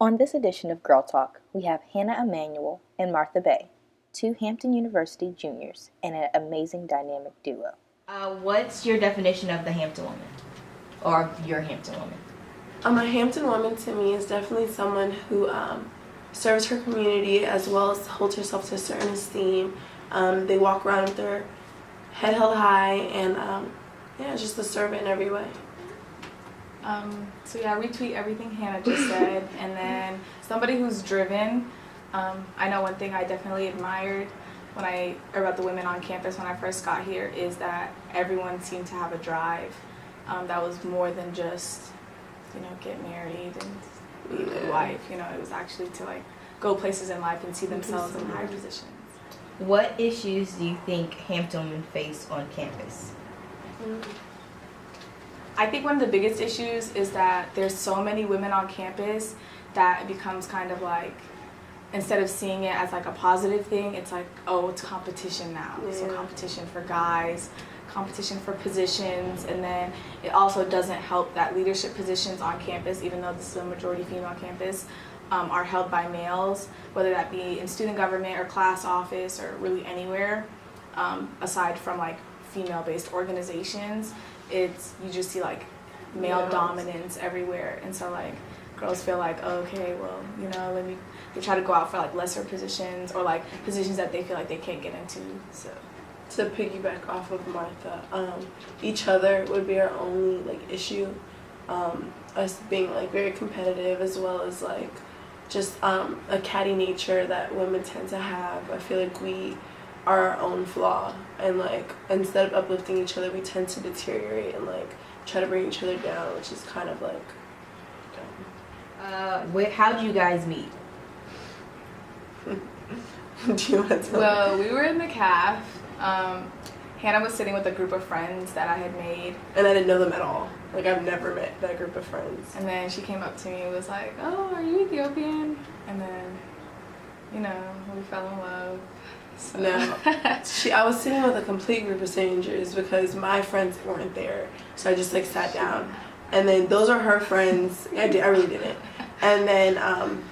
On this edition of Girl Talk, we have Hannah Emanuel and Martha Bay, two Hampton University juniors and an amazing dynamic duo. What's your definition of the Hampton woman, or your Hampton woman? A Hampton woman to me is definitely someone who serves her community as well as holds herself to a certain esteem. They walk around with their head held high and just a servant in every way. I retweet everything Hannah just said, and then somebody who's driven. I know one thing I definitely admired about the women on campus when I first got here is that everyone seemed to have a drive that was more than just, get married and be a good wife. It was actually to go places in life and see themselves in higher positions. What issues do you think Hampton women face on campus? I think one of the biggest issues is that there's so many women on campus that it becomes kind of instead of seeing it as a positive thing, it's it's competition now. Yeah. So competition for guys, competition for positions, and then it also doesn't help that leadership positions on campus, even though this is a majority female campus, are held by males, whether that be in student government or class office or really anywhere, aside from female-based organizations. You just see male dominance everywhere, and so girls feel okay, well, they try to go out for lesser positions or positions that they feel they can't get into. So to piggyback off of Martha, each other would be our only issue. Us being very competitive, as well as just a catty nature that women tend to have. I feel we are our own flaw, and instead of uplifting each other, we tend to deteriorate and try to bring each other down, which is kind of dumb. How'd you guys meet? Do you want to tell Well, me? we were in the caf. Hannah was sitting with a group of friends that I had made. And I didn't know them at all. I've never met that group of friends. And then she came up to me and was like, "Oh, are you Ethiopian?" And then, we fell in love. So. No. I was sitting with a complete group of strangers because my friends weren't there. So I just sat down. And then those are her friends. I really didn't. And then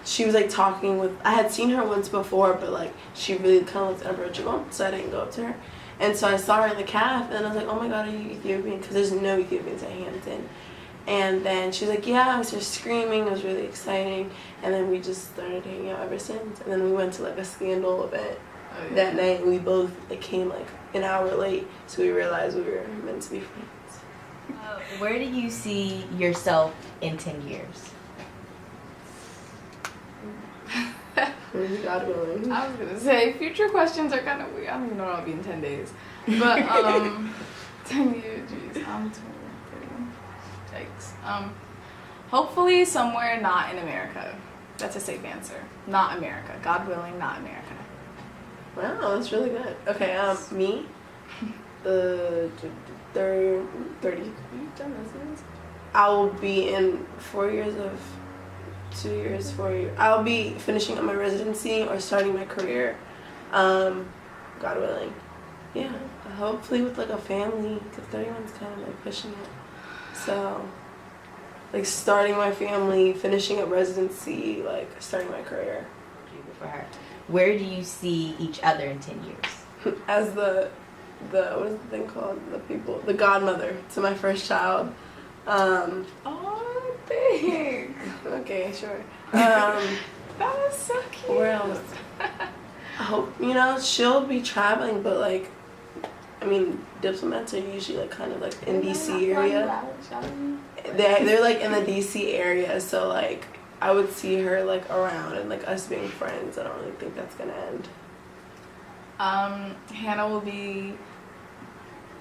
she was talking with, I had seen her once before, but she really kind of looked unapproachable, so I didn't go up to her. And so I saw her in the caf, and I was like, "Oh my God, are you Ethiopian?" Because there's no Ethiopians at Hampton. And then she was like, "Yeah," I was just screaming, it was really exciting. And then we just started hanging out ever since. And then we went to a scandal event that night, and we both came an hour late, so we realized we were meant to be friends. Where do you see yourself in 10 years? God willing. I was gonna say future questions are kind of weird. I don't even know what I'll be in 10 days, but 10 years. Jeez, I'm 21. Yikes. Hopefully somewhere not in America. That's a safe answer. Not America. God willing, not America. Wow, that's really good. Okay, me, 30. You've done this. I will be in 4 years of 2 years, 4 years. I'll be finishing up my residency or starting my career, God willing. Yeah, hopefully with a family, because 31's kind of pushing it. So, starting my family, finishing up residency, starting my career. For her. Where do you see each other in 10 years? As the what is the thing called? The godmother to my first child. Oh, thanks. Okay, sure. That was so cute. Where else? I hope, she'll be traveling, but diplomats are usually kind of in DC area. They're in the DC area, so I would see her around and us being friends. I don't really think that's gonna end. Hannah will be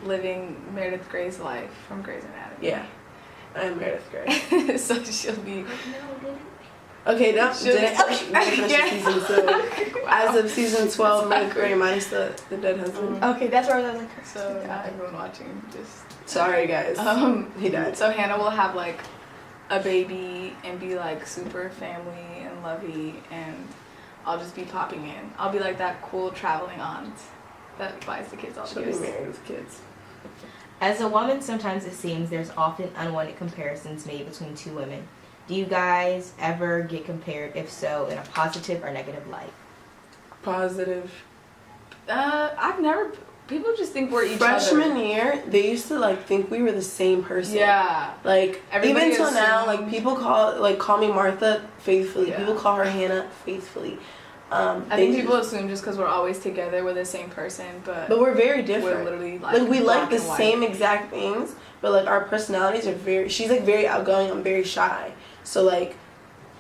living Meredith Grey's life from Grey's Anatomy. Yeah, I am Meredith Grey. So she'll be. Okay, now Yeah. season 2. As of season 12, Meredith Grey minus the dead husband. Okay, that's where I was like. So everyone watching, just sorry guys. He died. So Hannah will have a baby and be super family and lovey, and I'll just be popping in. I'll be that cool traveling aunt that buys the kids all the She'll gifts. be married with kids. As a woman, sometimes it seems there's often unwanted comparisons made between two women. Do you guys ever get compared? If so, in a positive or negative light? Positive. I've never. People just think we're each Freshman other. year, they used to like think we were the same person. Yeah. Like Everybody even till now, assumed- like people call me Martha faithfully. Yeah. People call her Hannah faithfully. I think people assume just because we're always together, we're the same person, but we're very different. we're literally like we like black the and white. same exact things, but like our personalities are very. She's like very outgoing. I'm very shy. So like,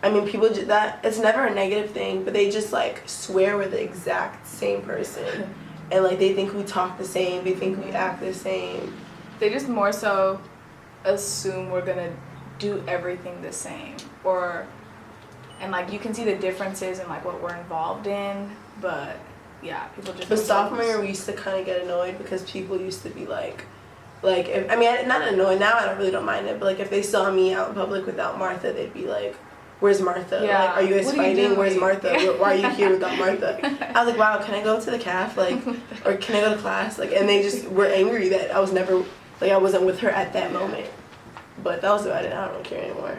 I mean, people that it's never a negative thing, but they just like swear we're the exact same person, and like they think we talk the same. They think we act the same. They just more so assume we're gonna do everything the same, and like you can see the differences in like what we're involved in, but yeah, people just. But sophomore year, we used to kind of get annoyed because people used to be like if, I mean, not annoyed now. I don't mind it, but like if they saw me out in public without Martha, they'd be like, "Where's Martha? Yeah. Like, are you guys What are you fighting? doing? Where's Martha? Why are you here without Martha?" I was like, "Wow, can I go to the caf? Like, or can I go to class? Like," and they just were angry that I was never like I wasn't with her at that moment. But that was about it. I don't care anymore.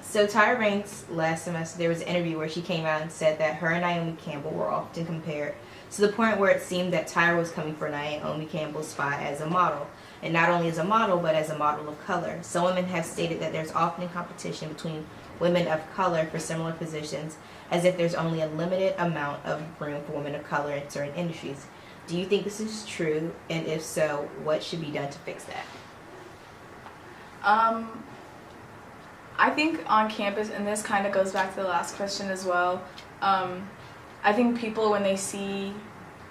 So Tyra Banks, last semester, there was an interview where she came out and said that her and Naomi Campbell were often compared to the point where it seemed that Tyra was coming for Naomi Campbell's spot as a model. And not only as a model, but as a model of color. Some women have stated that there's often competition between women of color for similar positions, as if there's only a limited amount of room for women of color in certain industries. Do you think this is true? And if so, what should be done to fix that? I think on campus, and this kind of goes back to the last question as well, I think people, when they see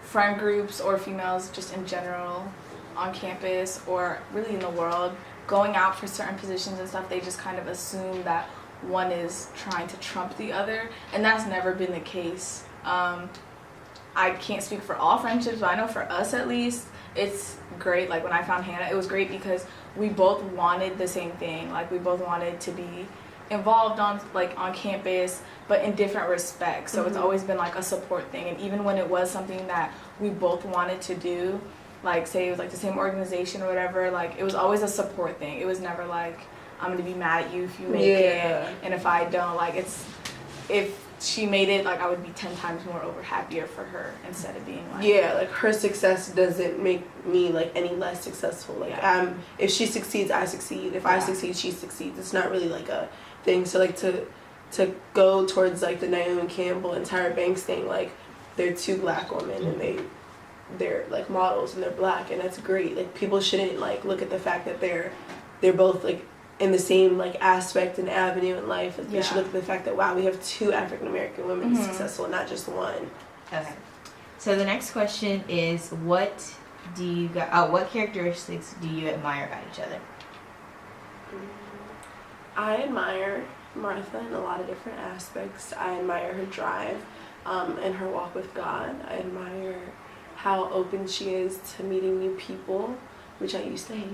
friend groups or females just in general on campus or really in the world going out for certain positions and stuff, they just kind of assume that one is trying to trump the other, and that's never been the case. I can't speak for all friendships, but I know for us at least, it's great. Like when I found Hannah, it was great because we both wanted the same thing. Like we both wanted to be involved on campus, but in different respects. So it's always been like a support thing. And even when it was something that we both wanted to do, like say it was like the same organization or whatever, like it was always a support thing. It was never like I'm gonna be mad at you if you make it, and if I don't, like if she made it, like I would be 10 times more happier for her instead of being like like her success doesn't make me like any less successful. Like if she succeeds, I succeed. If I succeed, she succeeds. It's not really like a thing. So like to go towards like the Naomi Campbell and Tyra Banks thing, like they're two black women and they're like models and they're black, and that's great. Like people shouldn't like look at the fact that they're both like in the same like aspect and avenue in life. Like, they should look at the fact that wow, we have two African American women successful, not just one. Okay. So the next question is, what characteristics do you admire about each other? I admire Martha in a lot of different aspects. I admire her drive and her walk with God. I admire how open she is to meeting new people, which I used to hate.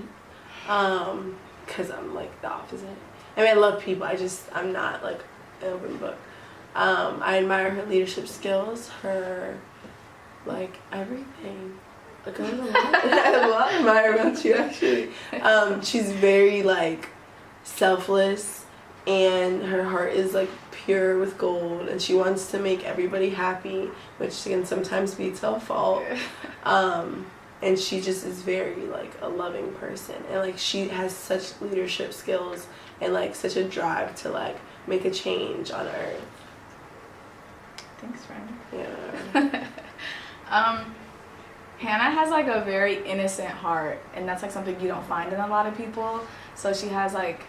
Because I'm like the opposite. I mean, I love people. I'm not like an open book. I admire her leadership skills, her like everything. Like I admire about you actually. She's very like selfless, and her heart is like pure with gold, and she wants to make everybody happy, which can sometimes be to a fault. And she just is very like a loving person, and like she has such leadership skills and like such a drive to like make a change on earth. Thanks, friend. Yeah. Hannah has like a very innocent heart, and that's like something you don't find in a lot of people. So she has like,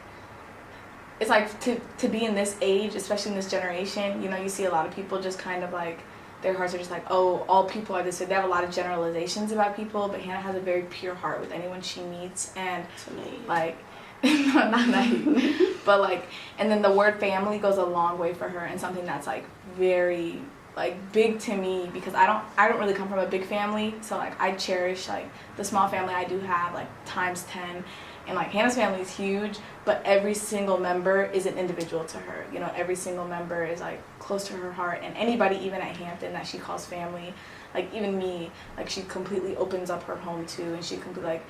it's like to be in this age, especially in this generation, you know, you see a lot of people just kind of like their hearts are just like, oh, all people are this. So they have a lot of generalizations about people, but Hannah has a very pure heart with anyone she meets, and So naive. like, no, not naive, but like, and then the word family goes a long way for her, and something that's like very like big to me, because I don't really come from a big family, so like I cherish like the small family I do have like times 10. And like Hannah's family is huge, but every single member is an individual to her. You know, every single member is like close to her heart, and anybody even at Hampton that she calls family, like even me, like she completely opens up her home to, and she completely like,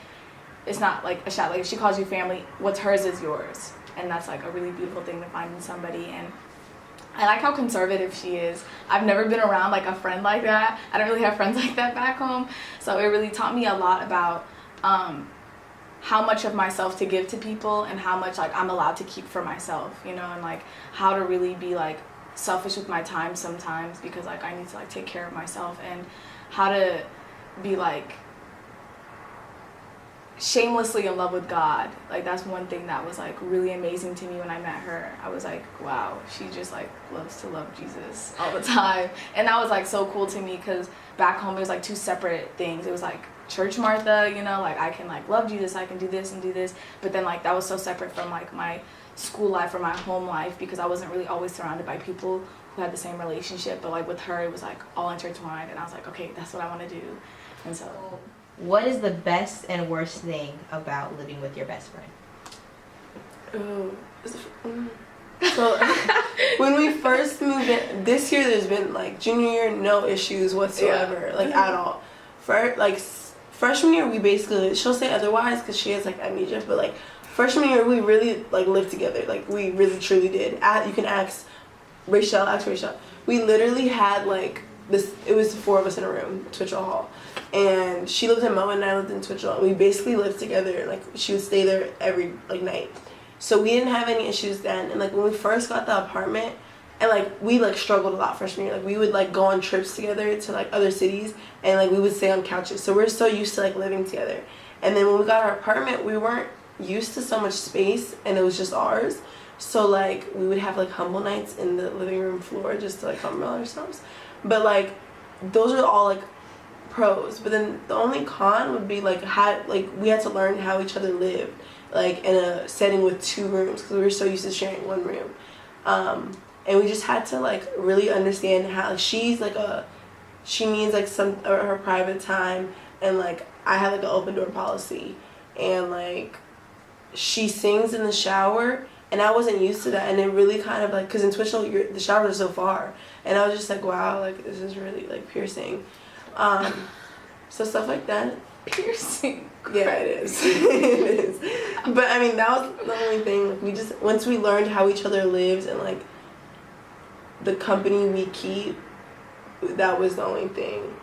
it's not like a shot. Like if she calls you family, what's hers is yours. and that's like a really beautiful thing to find in somebody. And I like how conservative she is. I've never been around like a friend like that. I don't really have friends like that back home, so it really taught me a lot about how much of myself to give to people and how much like I'm allowed to keep for myself, you know, and like how to really be like selfish with my time sometimes, because like I need to like take care of myself, and how to be like shamelessly in love with God. Like that's one thing that was like really amazing to me when I met her. I was like, wow, she just like loves to love Jesus all the time. And that was like so cool to me, because back home it was like two separate things. It was like church Martha, you know, like I can like love Jesus, I can do this and do this, but then like that was so separate from like my school life or my home life, because I wasn't really always surrounded by people who had the same relationship. But like with her it was like all intertwined, and I was like, okay, that's what I want to do. And so what is the best and worst thing about living with your best friend? So when we first moved in this year, there's been like junior year no issues whatsoever, like at all. For like freshman year, we basically, she'll say otherwise because she has like amnesia, but like freshman year we really like lived together, like we really truly did. You can ask Rachel. We literally had like this, it was the four of us in a room, Twitchell Hall, and she lived in M.O.A.I.C and I lived in Twitchell. We basically lived together, like she would stay there every like night, so we didn't have any issues then. And like when we first got the apartment, and like we like struggled a lot freshman year, like we would like go on trips together to like other cities, and like we would stay on couches, so we're so used to like living together. And then when we got our apartment, we weren't used to so much space, and it was just ours, so like we would have like humble nights in the living room floor just to like humble ourselves. But like those are all like pros, but then the only con would be like we had to learn how each other lived like in a setting with two rooms, because we were so used to sharing one room, and we just had to like really understand how she's like she needs like some her private time, and like I have like an open door policy, and like she sings in the shower, and I wasn't used to that, and it really kind of like, because in Twitchell the showers are so far, and I was just like, wow, like this is really like piercing. So stuff like that. Piercing. Yeah, it is. It is. But I mean, that was the only thing. Like, we just, once we learned how each other lives and like the company we keep, that was the only thing.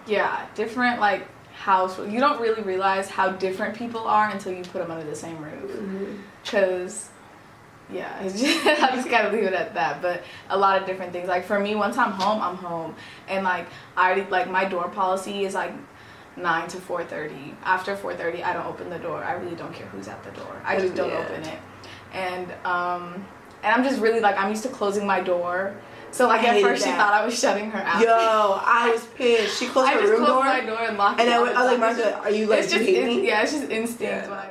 Yeah, different like house. You don't really realize how different people are until you put them under the same roof. Because yeah, it's just, I just gotta leave it at that. But a lot of different things. Like for me, once I'm home, and like my door policy is like 9 to 4:30. After 4:30, I don't open the door. I really don't care who's at the door. I just don't open it. And I'm just really like, I'm used to closing my door. So like at first she thought I was shutting her out. Yo, I was pissed. She closed her room door. I just closed my door and locked it. And I was like, Martha, are you like, do you hate me? Yeah, it's just instinct. Yeah.